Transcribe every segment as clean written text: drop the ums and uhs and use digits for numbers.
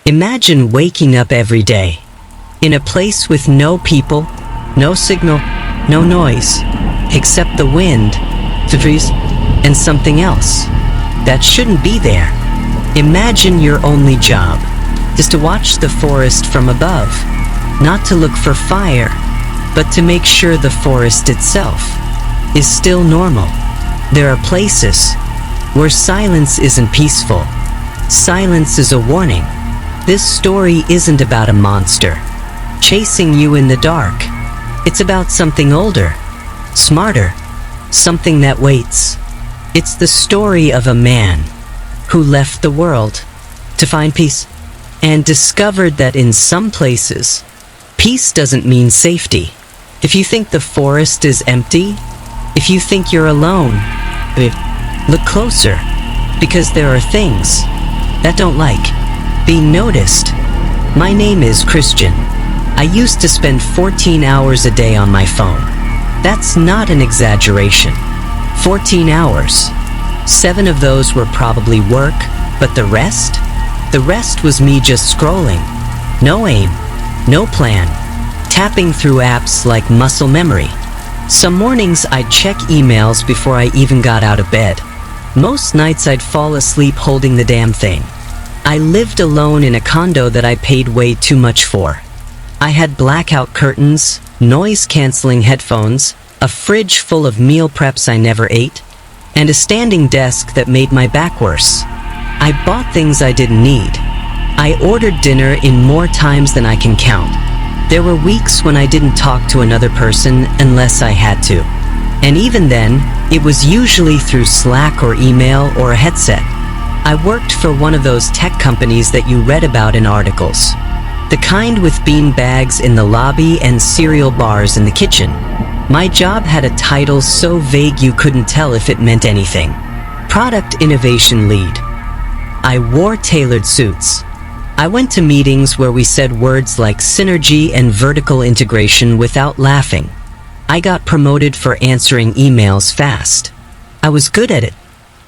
Imagine waking up every day in a place with no people, no signal, no noise, except the wind, the trees, and something else that shouldn't be there. Imagine your only job is to watch the forest from above, not to look for fire, but to make sure the forest itself is still normal. There are places where silence isn't peaceful. Silence is a warning. This story isn't about a monster chasing you in the dark. It's about something older, smarter, something that waits. It's the story of a man who left the world to find peace and discovered that in some places, peace doesn't mean safety. If you think the forest is empty, if you think you're alone, look closer, because there are things that don't like being noticed. My name is Kristen. I used to spend 14 hours a day on my phone. That's not an exaggeration. 14 hours. 7 of those were probably work, but the rest? The rest was me just scrolling. No aim, no plan, tapping through apps like muscle memory. Some mornings I'd check emails before I even got out of bed. Most nights I'd fall asleep holding the damn thing. I lived alone in a condo that I paid way too much for. I had blackout curtains, noise-canceling headphones, a fridge full of meal preps I never ate, and a standing desk that made my back worse. I bought things I didn't need. I ordered dinner in more times than I can count. There were weeks when I didn't talk to another person unless I had to. And even then, it was usually through Slack or email or a headset. I worked for one of those tech companies that you read about in articles. The kind with bean bags in the lobby and cereal bars in the kitchen. My job had a title so vague you couldn't tell if it meant anything. Product Innovation Lead. I wore tailored suits. I went to meetings where we said words like synergy and vertical integration without laughing. I got promoted for answering emails fast. I was good at it.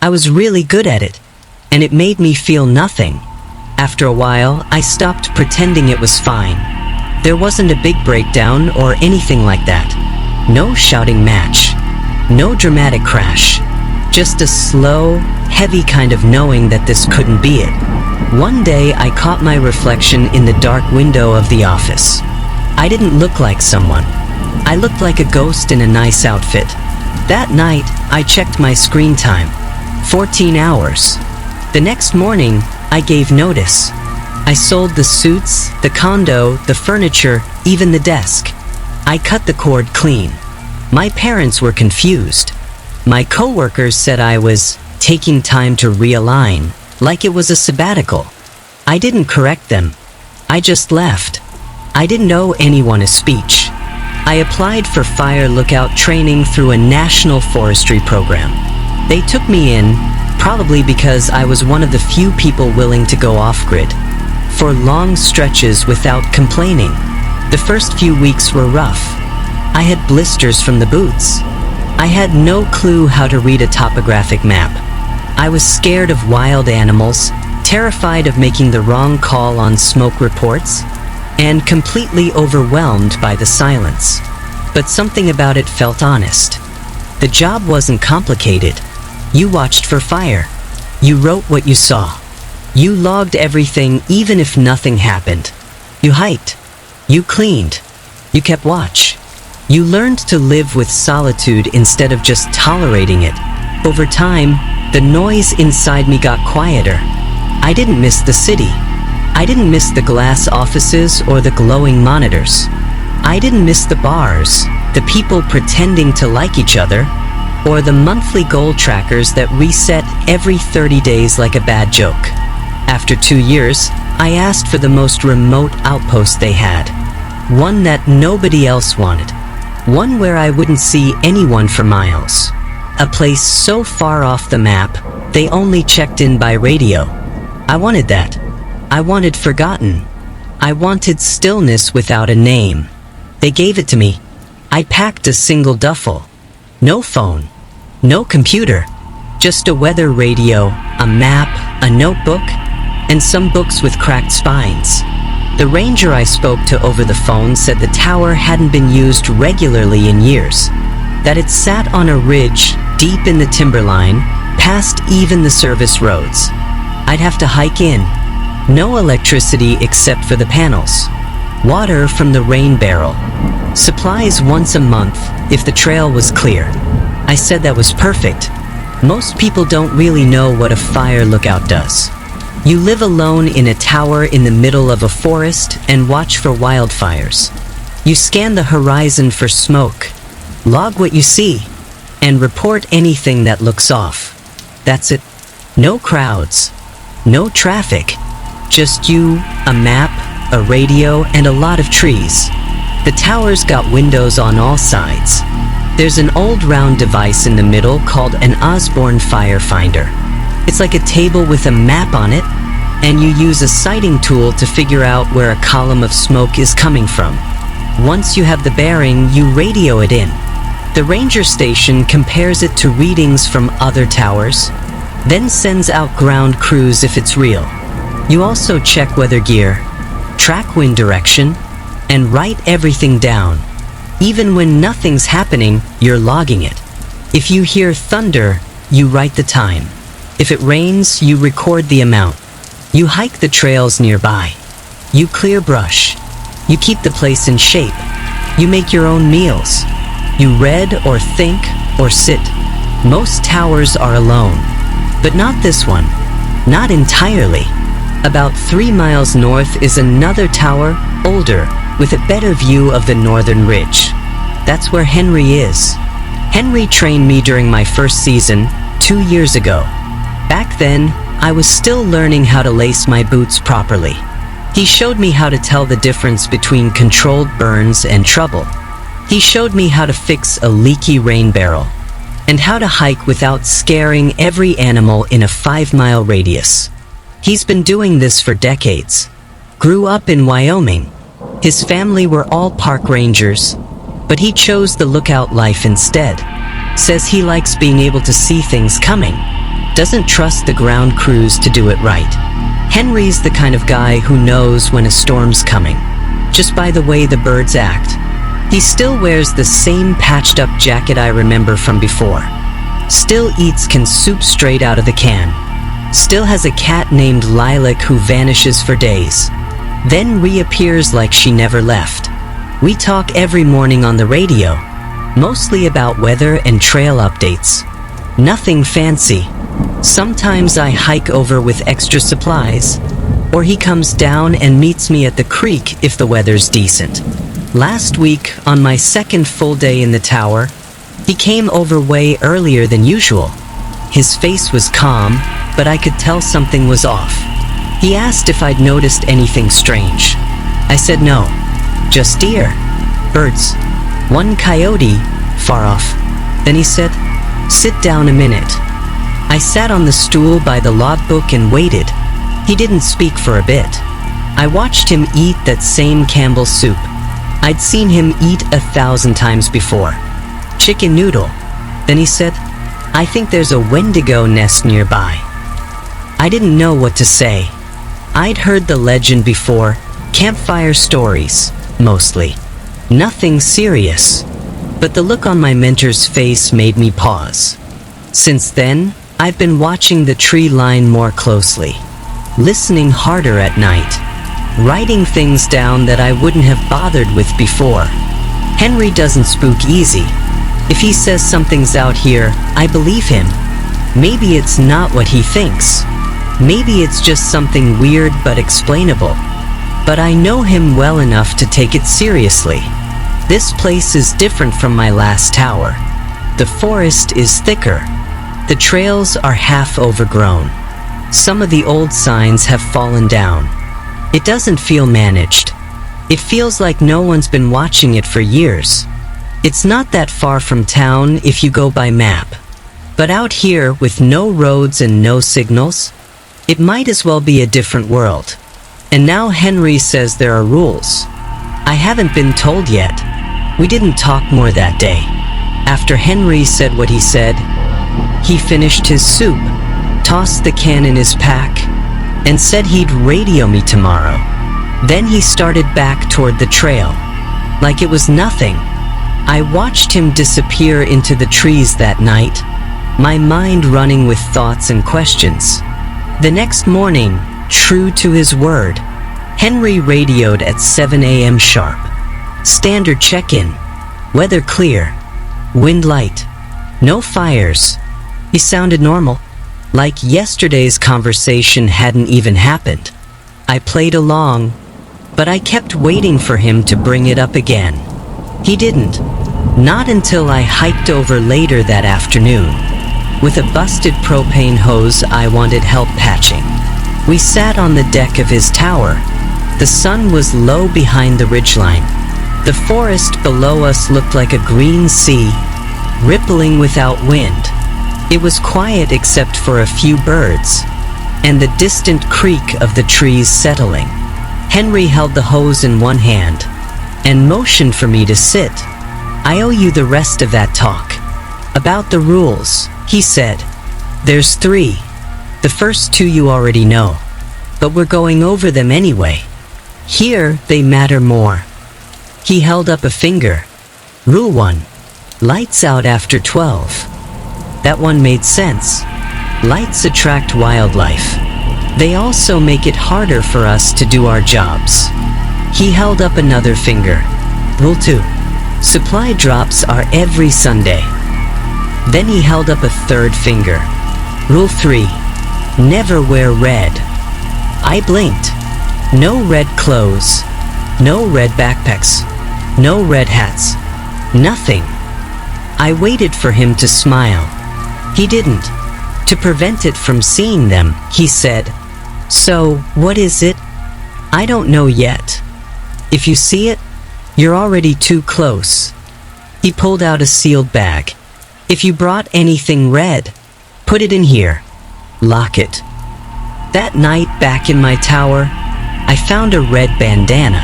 I was really good at it. And it made me feel nothing. After a while, I stopped pretending it was fine. There wasn't a big breakdown or anything like that. No shouting match. No dramatic crash. Just a slow, heavy kind of knowing that this couldn't be it. One day, I caught my reflection in the dark window of the office. I didn't look like someone. I looked like a ghost in a nice outfit. That night, I checked my screen time. 14 hours. The next morning, I gave notice. I sold the suits, the condo, the furniture, even the desk. I cut the cord clean. My parents were confused. My coworkers said I was taking time to realign, like it was a sabbatical. I didn't correct them. I just left. I didn't owe anyone a speech. I applied for fire lookout training through a national forestry program. They took me in, probably because I was one of the few people willing to go off-grid for long stretches without complaining. The first few weeks were rough. I had blisters from the boots. I had no clue how to read a topographic map. I was scared of wild animals, terrified of making the wrong call on smoke reports, and completely overwhelmed by the silence. But something about it felt honest. The job wasn't complicated. You watched for fire. You wrote what you saw. You logged everything even if nothing happened. You hiked. You cleaned. You kept watch. You learned to live with solitude instead of just tolerating it. Over time, the noise inside me got quieter. I didn't miss the city. I didn't miss the glass offices or the glowing monitors. I didn't miss the bars, the people pretending to like each other, or the monthly goal trackers that reset every 30 days like a bad joke. After 2 years, I asked for the most remote outpost they had. One that nobody else wanted. One where I wouldn't see anyone for miles. A place so far off the map, they only checked in by radio. I wanted that. I wanted forgotten. I wanted stillness without a name. They gave it to me. I packed a single duffel. No phone. No computer. Just a weather radio, a map, a notebook, and some books with cracked spines. The ranger I spoke to over the phone said the tower hadn't been used regularly in years, that it sat on a ridge deep in the timberline, past even the service roads. I'd have to hike in. No electricity except for the panels. Water from the rain barrel. Supplies once a month if the trail was clear. I said that was perfect. Most people don't really know what a fire lookout does. You live alone in a tower in the middle of a forest and watch for wildfires. You scan the horizon for smoke, log what you see, and report anything that looks off. That's it. No crowds, no traffic, just you, a map, a radio, and a lot of trees. The tower's got windows on all sides. There's an old round device in the middle called an Osborne firefinder. It's like a table with a map on it, and you use a sighting tool to figure out where a column of smoke is coming from. Once you have the bearing, you radio it in. The ranger station compares it to readings from other towers, then sends out ground crews if it's real. You also check weather gear, track wind direction, and write everything down. Even when nothing's happening, you're logging it. If you hear thunder, you write the time. If it rains, you record the amount. You hike the trails nearby. You clear brush. You keep the place in shape. You make your own meals. You read or think or sit. Most towers are alone, but not this one. Not entirely. About 3 miles north is another tower, older, with a better view of the northern ridge. That's where Henry is. Henry trained me during my first season, 2 years ago. Back then, I was still learning how to lace my boots properly. He showed me how to tell the difference between controlled burns and trouble. He showed me how to fix a leaky rain barrel, and how to hike without scaring every animal in a 5-mile radius. He's been doing this for decades. Grew up in Wyoming. His family were all park rangers, but he chose the lookout life instead. Says he likes being able to see things coming. Doesn't trust the ground crews to do it right. Henry's the kind of guy who knows when a storm's coming, just by the way the birds act. He still wears the same patched up jacket I remember from before. Still eats canned soup straight out of the can. Still has a cat named Lilac who vanishes for days, then reappears like she never left. We talk every morning on the radio, mostly about weather and trail updates. Nothing fancy. Sometimes I hike over with extra supplies, or he comes down and meets me at the creek if the weather's decent. Last week, on my second full day in the tower, he came over way earlier than usual. His face was calm, but I could tell something was off. He asked if I'd noticed anything strange. I said no, just deer, birds, one coyote, far off. Then he said, "Sit down a minute." I sat on the stool by the logbook and waited. He didn't speak for a bit. I watched him eat that same Campbell's soup. I'd seen him eat 1,000 times before. Chicken noodle. Then he said, "I think there's a Wendigo nest nearby." I didn't know what to say. I'd heard the legend before, campfire stories, mostly. Nothing serious. But the look on my mentor's face made me pause. Since then, I've been watching the tree line more closely, listening harder at night, writing things down that I wouldn't have bothered with before. Henry doesn't spook easy. If he says something's out here, I believe him. Maybe it's not what he thinks. Maybe it's just something weird but explainable. But I know him well enough to take it seriously. This place is different from my last tower. The forest is thicker. The trails are half overgrown. Some of the old signs have fallen down. It doesn't feel managed. It feels like no one's been watching it for years. It's not that far from town if you go by map. But out here, with no roads and no signals, it might as well be a different world. And now Henry says there are rules. I haven't been told yet. We didn't talk more that day. After Henry said what he said, he finished his soup, tossed the can in his pack, and said he'd radio me tomorrow. Then he started back toward the trail, like it was nothing. I watched him disappear into the trees that night, my mind running with thoughts and questions. The next morning, true to his word, Henry radioed at 7 a.m. sharp. Standard check-in. Weather clear. Wind light. No fires. He sounded normal, like yesterday's conversation hadn't even happened. I played along, but I kept waiting for him to bring it up again. He didn't. Not until I hiked over later that afternoon. With a busted propane hose I wanted help patching. We sat on the deck of his tower. The sun was low behind the ridgeline. The forest below us looked like a green sea, rippling without wind. It was quiet except for a few birds, and the distant creak of the trees settling. Henry held the hose in one hand, and motioned for me to sit. I owe you the rest of that talk. About the rules, he said. There's 3. The first 2 you already know, but we're going over them anyway. Here, they matter more. He held up a finger. Rule 1. Lights out after 12. That one made sense. Lights attract wildlife. They also make it harder for us to do our jobs. He held up another finger. Rule 2. Supply drops are every Sunday. Then he held up a third finger. Rule 3. Never wear red. I blinked. No red clothes. No red backpacks. No red hats. Nothing. I waited for him to smile. He didn't. To prevent it from seeing them, he said, "So, what is it?" "I don't know yet. If you see it, you're already too close." He pulled out a sealed bag. "If you brought anything red, put it in here. Lock it." That night back in my tower, I found a red bandana.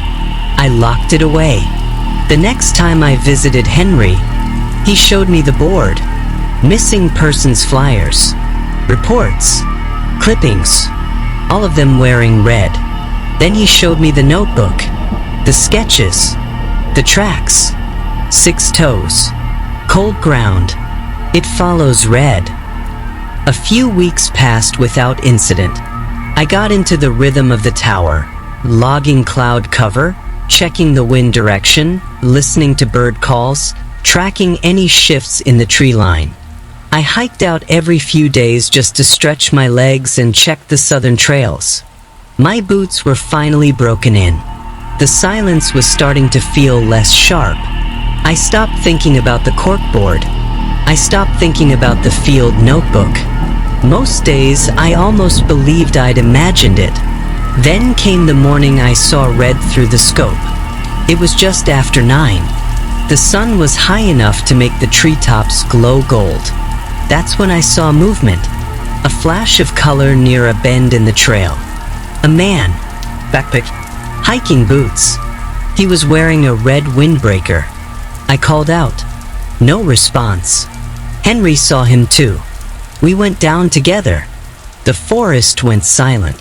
I locked it away. The next time I visited Henry, he showed me the board. Missing persons flyers, reports, clippings, all of them wearing red. Then he showed me the notebook, the sketches, the tracks. 6 toes, cold ground. It follows red. A few weeks passed without incident. I got into the rhythm of the tower, logging cloud cover, checking the wind direction, listening to bird calls, tracking any shifts in the tree line. I hiked out every few days just to stretch my legs and check the southern trails. My boots were finally broken in. The silence was starting to feel less sharp. I stopped thinking about the corkboard. I stopped thinking about the field notebook. Most days, I almost believed I'd imagined it. Then came the morning I saw red through the scope. It was just after 9. The sun was high enough to make the treetops glow gold. That's when I saw movement. A flash of color near a bend in the trail. A man, backpack, hiking boots. He was wearing a red windbreaker. I called out. No response. Henry saw him too. We went down together. The forest went silent.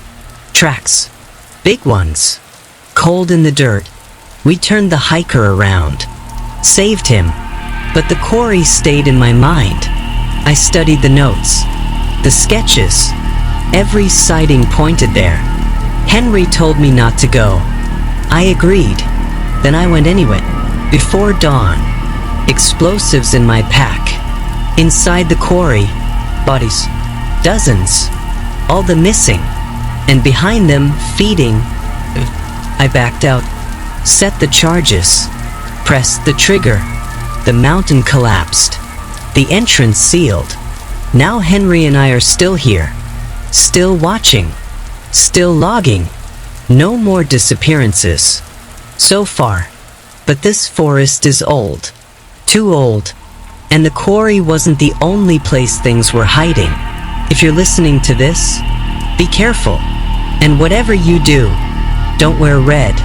Tracks. Big ones. Cold in the dirt. We turned the hiker around. Saved him. But the quarry stayed in my mind. I studied the notes. The sketches. Every sighting pointed there. Henry told me not to go. I agreed. Then I went anyway. Before dawn. Explosives in my pack. Inside the quarry. Bodies. Dozens. All the missing. And behind them, feeding. I backed out. Set the charges. Pressed the trigger. The mountain collapsed. The entrance sealed. Now Henry and I are still here. Still watching. Still logging. No more disappearances. So far. But this forest is old. Too old. And the quarry wasn't the only place things were hiding. If you're listening to this, be careful. And whatever you do, don't wear red.